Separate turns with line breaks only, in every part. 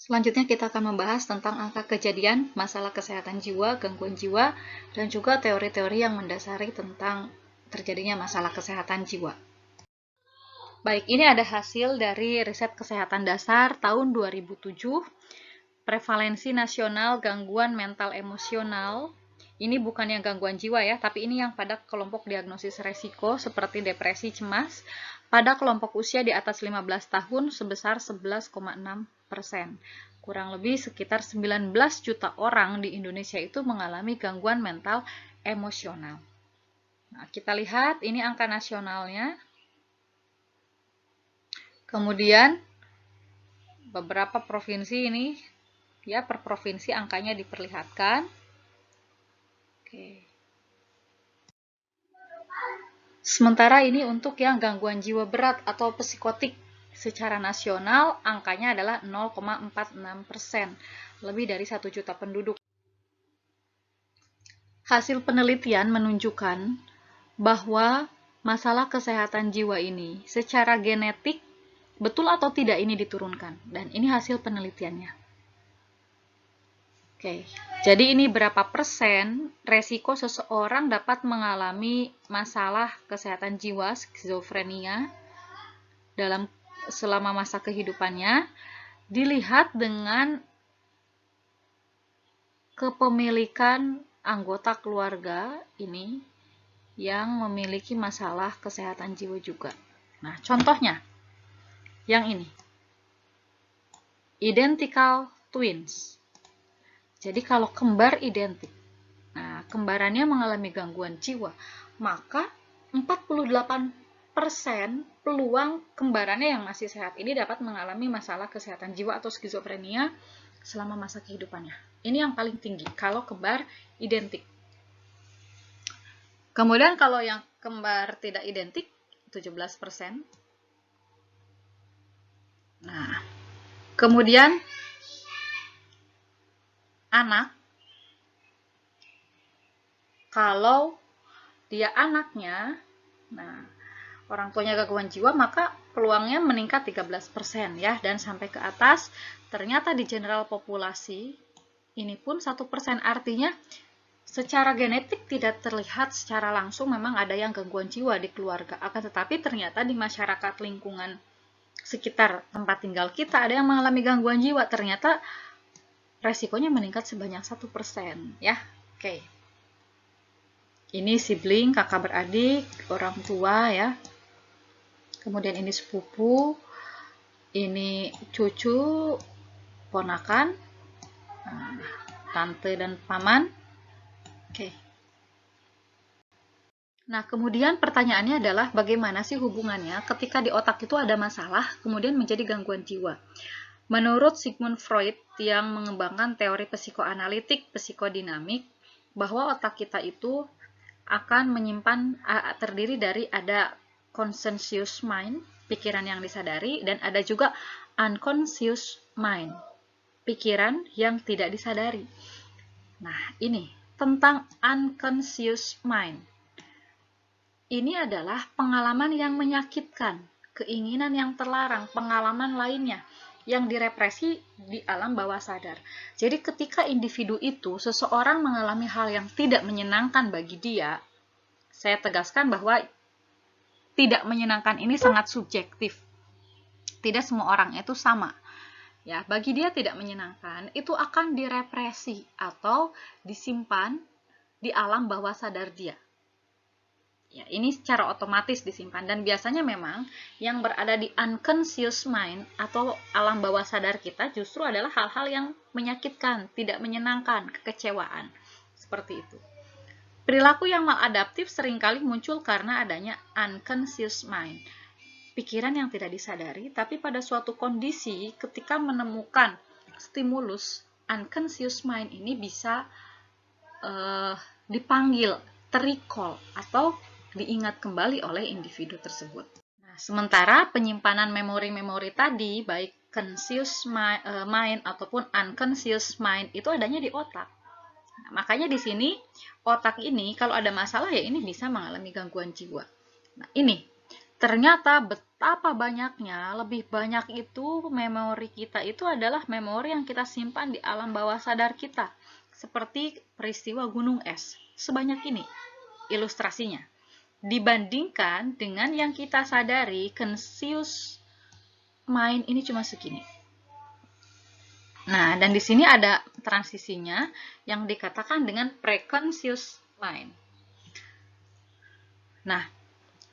Selanjutnya kita akan membahas tentang angka kejadian, masalah kesehatan jiwa, gangguan jiwa, dan juga teori-teori yang mendasari tentang terjadinya masalah kesehatan jiwa. Baik, ini ada hasil dari riset kesehatan dasar tahun 2007, prevalensi nasional gangguan mental emosional. Ini bukan yang gangguan jiwa ya, tapi ini yang pada kelompok diagnosis resiko seperti depresi, cemas, pada kelompok usia di atas 15 tahun sebesar 11,6%. Kurang lebih sekitar 19 juta orang di Indonesia itu mengalami gangguan mental emosional. Nah, kita lihat ini angka nasionalnya. Kemudian beberapa provinsi ini ya, per provinsi angkanya diperlihatkan. Oke. Sementara ini untuk yang gangguan jiwa berat atau psikotik secara nasional angkanya adalah 0,46%, lebih dari 1 juta penduduk. Hasil penelitian menunjukkan bahwa masalah kesehatan jiwa ini secara genetik betul atau tidak ini diturunkan, dan ini hasil penelitiannya. Oke, jadi ini berapa persen resiko seseorang dapat mengalami masalah kesehatan jiwa, skizofrenia, selama masa kehidupannya, dilihat dengan kepemilikan anggota keluarga ini yang memiliki masalah kesehatan jiwa juga. Nah, contohnya yang ini, identical twins. Jadi kalau kembar identik, nah kembarannya mengalami gangguan jiwa, maka 48% peluang kembarannya yang masih sehat ini dapat mengalami masalah kesehatan jiwa atau skizofrenia selama masa kehidupannya. Ini yang paling tinggi kalau kembar identik. Kemudian kalau yang kembar tidak identik 17%. Nah, kemudian anak, kalau dia anaknya, nah orang tuanya gangguan jiwa, maka peluangnya meningkat 13% ya, dan sampai ke atas. Ternyata di general populasi ini pun 1%, artinya secara genetik tidak terlihat secara langsung memang ada yang gangguan jiwa di keluarga, akan tetapi ternyata di masyarakat lingkungan sekitar tempat tinggal kita ada yang mengalami gangguan jiwa, ternyata resikonya meningkat sebanyak 1% ya. Oke. Ini sibling, kakak beradik, orang tua ya. Kemudian ini sepupu, ini cucu, ponakan, tante dan paman. Oke. Nah, kemudian pertanyaannya adalah bagaimana sih hubungannya ketika di otak itu ada masalah, kemudian menjadi gangguan jiwa. Menurut Sigmund Freud yang mengembangkan teori psikoanalitik, psikodinamik, bahwa otak kita itu akan menyimpan, terdiri dari ada conscious mind, pikiran yang disadari, dan ada juga unconscious mind, pikiran yang tidak disadari. Nah, ini tentang unconscious mind. Ini adalah pengalaman yang menyakitkan, keinginan yang terlarang, pengalaman lainnya yang direpresi di alam bawah sadar. Jadi ketika individu itu, seseorang mengalami hal yang tidak menyenangkan bagi dia, saya tegaskan bahwa tidak menyenangkan ini sangat subjektif. Tidak semua orang itu sama. Ya, bagi dia tidak menyenangkan, itu akan direpresi atau disimpan di alam bawah sadar dia. Ya, ini secara otomatis disimpan, dan biasanya memang yang berada di unconscious mind atau alam bawah sadar kita justru adalah hal-hal yang menyakitkan, tidak menyenangkan, kekecewaan. Seperti itu. Perilaku yang maladaptif seringkali muncul karena adanya unconscious mind, pikiran yang tidak disadari, tapi pada suatu kondisi ketika menemukan stimulus, unconscious mind ini bisa dipanggil, terrecall, atau diingat kembali oleh individu tersebut. Nah, sementara penyimpanan memori-memori tadi, baik conscious mind ataupun unconscious mind, itu adanya di otak. Nah, makanya di sini otak ini kalau ada masalah ya ini bisa mengalami gangguan jiwa. Nah, ini ternyata betapa banyaknya, lebih banyak itu memori kita itu adalah memori yang kita simpan di alam bawah sadar kita. Seperti peristiwa gunung es. Sebanyak ini ilustrasinya. Dibandingkan dengan yang kita sadari, conscious mind ini cuma segini. Nah, dan di sini ada transisinya yang dikatakan dengan preconscious mind. Nah,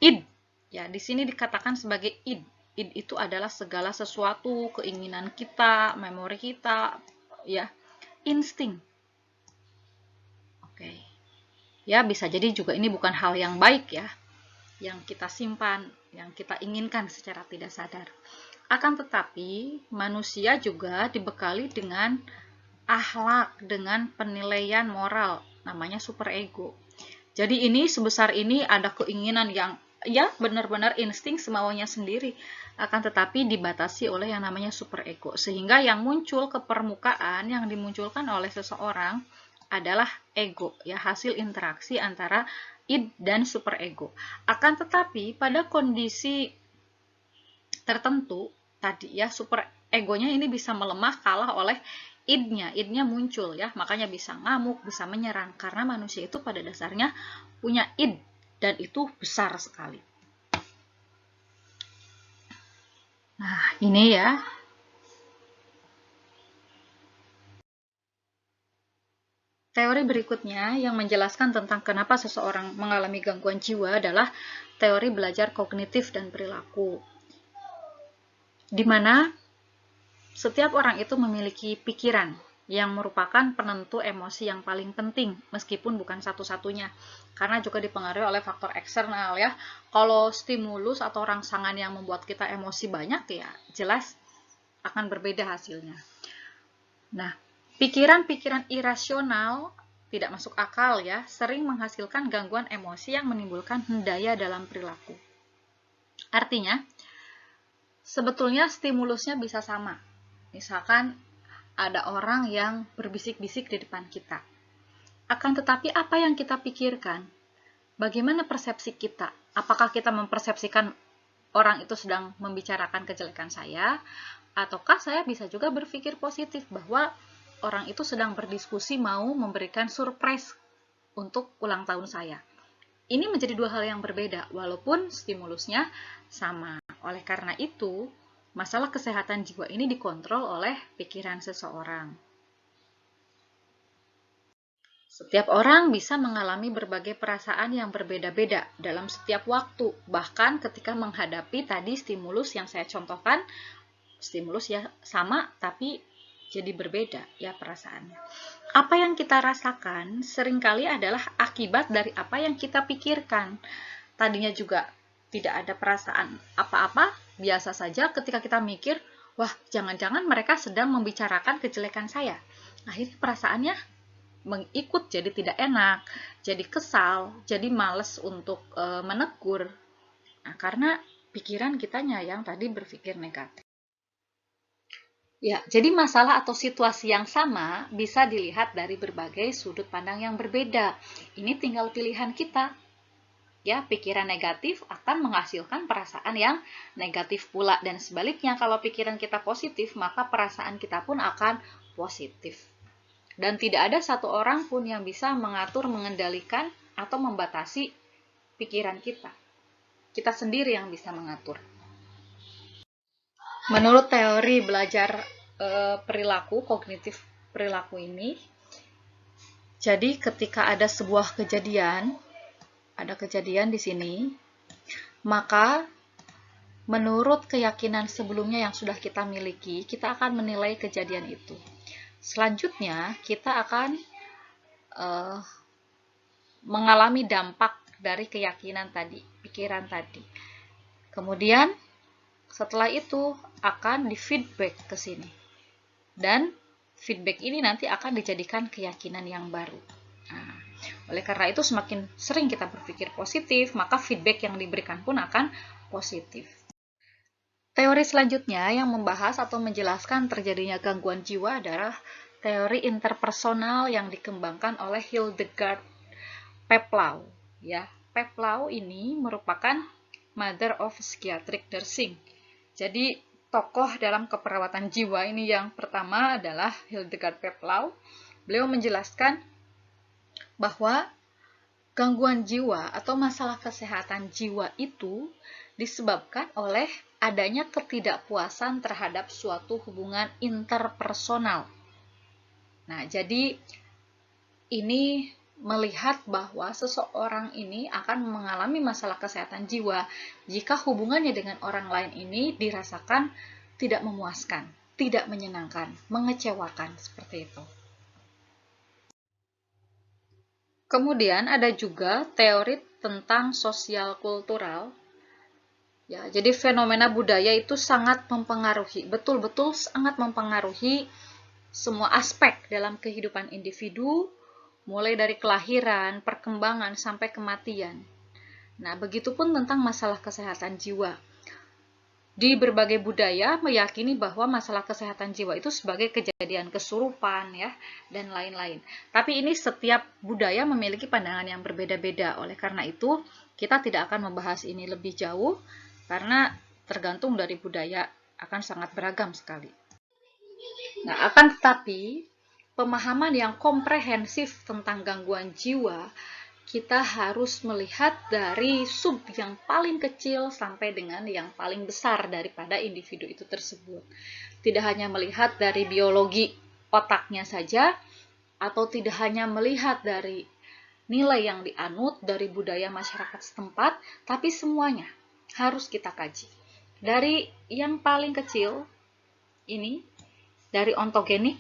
id, ya di sini dikatakan sebagai id. Id itu adalah segala sesuatu, keinginan kita, memori kita, ya, insting. Oke. Ya, bisa jadi juga ini bukan hal yang baik ya, yang kita simpan, yang kita inginkan secara tidak sadar. Akan tetapi, manusia juga dibekali dengan akhlak, dengan penilaian moral, namanya superego. Jadi ini sebesar ini ada keinginan yang ya benar-benar insting semaunya sendiri, akan tetapi dibatasi oleh yang namanya superego. Sehingga yang muncul ke permukaan, yang dimunculkan oleh seseorang adalah ego, ya, hasil interaksi antara id dan superego. Akan tetapi pada kondisi tertentu tadi ya, super egonya ini bisa melemah kalah oleh id-nya muncul ya, makanya bisa ngamuk, bisa menyerang, karena manusia itu pada dasarnya punya id dan itu besar sekali. Nah, ini ya. Teori berikutnya yang menjelaskan tentang kenapa seseorang mengalami gangguan jiwa adalah teori belajar kognitif dan perilaku, di mana setiap orang itu memiliki pikiran yang merupakan penentu emosi yang paling penting, meskipun bukan satu-satunya, karena juga dipengaruhi oleh faktor eksternal ya. Kalau stimulus atau rangsangan yang membuat kita emosi banyak ya, jelas akan berbeda hasilnya. Nah, pikiran-pikiran irasional tidak masuk akal ya, sering menghasilkan gangguan emosi yang menimbulkan hendaya dalam perilaku. Artinya, sebetulnya stimulusnya bisa sama. Misalkan ada orang yang berbisik-bisik di depan kita. Akan tetapi apa yang kita pikirkan? Bagaimana persepsi kita? Apakah kita mempersepsikan orang itu sedang membicarakan kejelekan saya? Ataukah saya bisa juga berpikir positif bahwa orang itu sedang berdiskusi mau memberikan surprise untuk ulang tahun saya? Ini menjadi dua hal yang berbeda, walaupun stimulusnya sama. Oleh karena itu, masalah kesehatan jiwa ini dikontrol oleh pikiran seseorang. Setiap orang bisa mengalami berbagai perasaan yang berbeda-beda dalam setiap waktu, bahkan ketika menghadapi tadi stimulus yang saya contohkan, stimulus ya sama tapi jadi berbeda ya perasaannya. Apa yang kita rasakan seringkali adalah akibat dari apa yang kita pikirkan. Tadinya juga tidak ada perasaan apa-apa, biasa saja ketika kita mikir, wah jangan-jangan mereka sedang membicarakan kejelekan saya. Akhirnya perasaannya mengikut jadi tidak enak, jadi kesal, jadi males untuk menegur. Nah, karena pikiran kitanya yang tadi berpikir negatif. Ya, jadi masalah atau situasi yang sama bisa dilihat dari berbagai sudut pandang yang berbeda. Ini tinggal pilihan kita. Ya, pikiran negatif akan menghasilkan perasaan yang negatif pula, dan sebaliknya kalau pikiran kita positif maka perasaan kita pun akan positif. Dan tidak ada satu orang pun yang bisa mengatur, mengendalikan atau membatasi pikiran kita. Kita sendiri yang bisa mengatur. Menurut teori belajar perilaku, kognitif perilaku ini, jadi ketika ada sebuah kejadian, ada kejadian di sini, maka menurut keyakinan sebelumnya yang sudah kita miliki, kita akan menilai kejadian itu. Selanjutnya, kita akan mengalami dampak dari keyakinan tadi, pikiran tadi. Kemudian, setelah itu akan di-feedback ke sini. Dan feedback ini nanti akan dijadikan keyakinan yang baru. Nah, oleh karena itu semakin sering kita berpikir positif, maka feedback yang diberikan pun akan positif. Teori selanjutnya yang membahas atau menjelaskan terjadinya gangguan jiwa adalah teori interpersonal yang dikembangkan oleh Hildegard Peplau. Ya, Peplau ini merupakan Mother of Psychiatric Nursing. Jadi tokoh dalam keperawatan jiwa ini yang pertama adalah Hildegard Peplau. Beliau menjelaskan bahwa gangguan jiwa atau masalah kesehatan jiwa itu disebabkan oleh adanya ketidakpuasan terhadap suatu hubungan interpersonal. Nah, jadi ini melihat bahwa seseorang ini akan mengalami masalah kesehatan jiwa jika hubungannya dengan orang lain ini dirasakan tidak memuaskan, tidak menyenangkan, mengecewakan, seperti itu. Kemudian ada juga teori tentang sosial kultural. Ya, jadi fenomena budaya itu sangat mempengaruhi, betul-betul sangat mempengaruhi semua aspek dalam kehidupan individu, mulai dari kelahiran, perkembangan, sampai kematian. Nah, begitupun tentang masalah kesehatan jiwa. Di berbagai budaya meyakini bahwa masalah kesehatan jiwa itu sebagai kejadian kesurupan, ya, dan lain-lain. Tapi ini setiap budaya memiliki pandangan yang berbeda-beda. Oleh karena itu, kita tidak akan membahas ini lebih jauh, karena tergantung dari budaya akan sangat beragam sekali. Nah, akan tetapi, pemahaman yang komprehensif tentang gangguan jiwa, kita harus melihat dari sub yang paling kecil sampai dengan yang paling besar daripada individu itu tersebut. Tidak hanya melihat dari biologi otaknya saja, atau tidak hanya melihat dari nilai yang dianut dari budaya masyarakat setempat, tapi semuanya harus kita kaji. Dari yang paling kecil ini, dari ontogenik,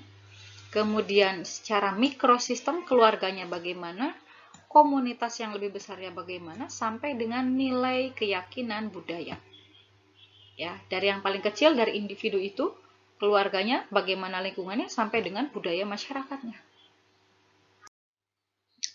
kemudian secara mikrosistem keluarganya bagaimana, komunitas yang lebih besarnya bagaimana, sampai dengan nilai keyakinan budaya. Ya, dari yang paling kecil dari individu itu, keluarganya, bagaimana lingkungannya, sampai dengan budaya masyarakatnya.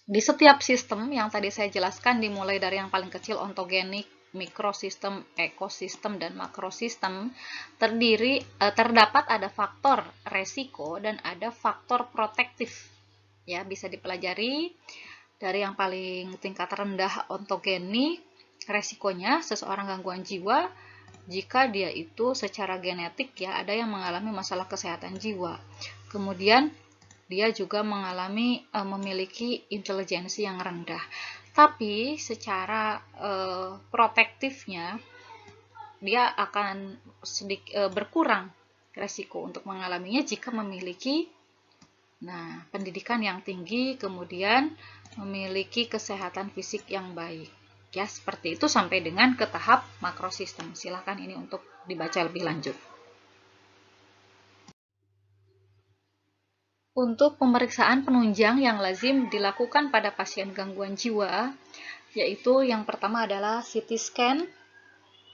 Di setiap sistem yang tadi saya jelaskan, dimulai dari yang paling kecil ontogenik, mikrosistem, ekosistem, dan makrosistem, terdapat ada faktor resiko dan ada faktor protektif. Ya, bisa dipelajari dari yang paling tingkat rendah ontogenik, resikonya seseorang gangguan jiwa jika dia itu secara genetik, ya, ada yang mengalami masalah kesehatan jiwa. Kemudian dia juga memiliki intelijensi yang rendah. Tapi secara protektifnya, dia akan berkurang resiko untuk mengalaminya jika memiliki pendidikan yang tinggi, kemudian memiliki kesehatan fisik yang baik. Ya, seperti itu sampai dengan ke tahap makrosistem. Silakan ini untuk dibaca lebih lanjut. Untuk pemeriksaan penunjang yang lazim dilakukan pada pasien gangguan jiwa, yaitu yang pertama adalah CT scan,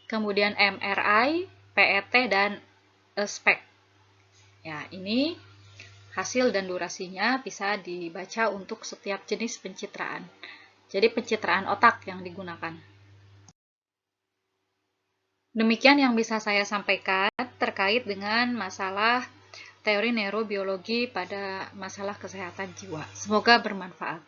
kemudian MRI, PET, dan SPECT. Ya, ini hasil dan durasinya bisa dibaca untuk setiap jenis pencitraan. Jadi pencitraan otak yang digunakan. Demikian yang bisa saya sampaikan terkait dengan masalah teori neurobiologi pada masalah kesehatan jiwa. Semoga bermanfaat.